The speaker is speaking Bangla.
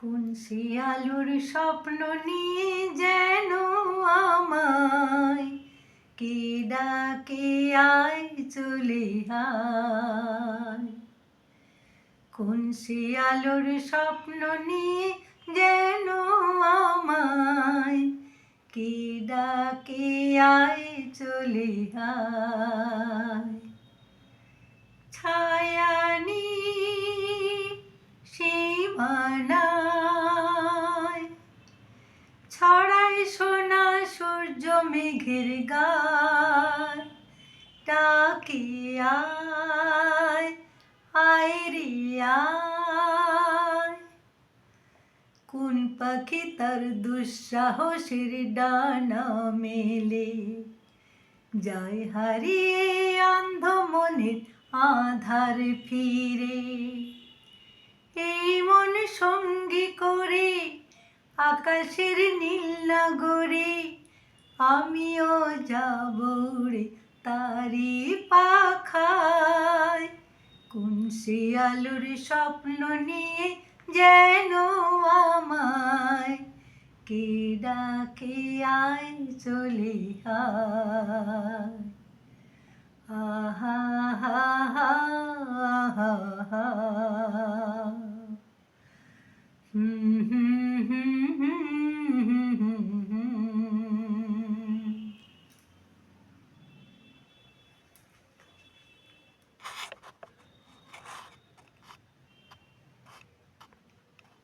কোন শিয়ালুর স্বপ্ন নিয়ে যেন আমায় কে ডাকে আয় চলে আয়। কোন শিয়ালুর স্বপ্ন নিয়ে যেন আমায় কে ডাকে আয় চলে আয়। ছায়ানি সীমানায় ছড়ায় সোনা সূর্য মেঘের গায়। ডাকে আয় আয় রে আয়। কোন পাখি তার দুঃসাহসের ডানা মেলে যায় হারিয়ে অন্ধ মনের আধার ফিরে। এই মন সঙ্গী করে আকাশের নীল নগরে আমিও যাব রে তারি পাখায়। কোন শিয়ালুর স্বপ্ন নিয়ে যেন আমায় কে ডাকে আয় চলে আয়।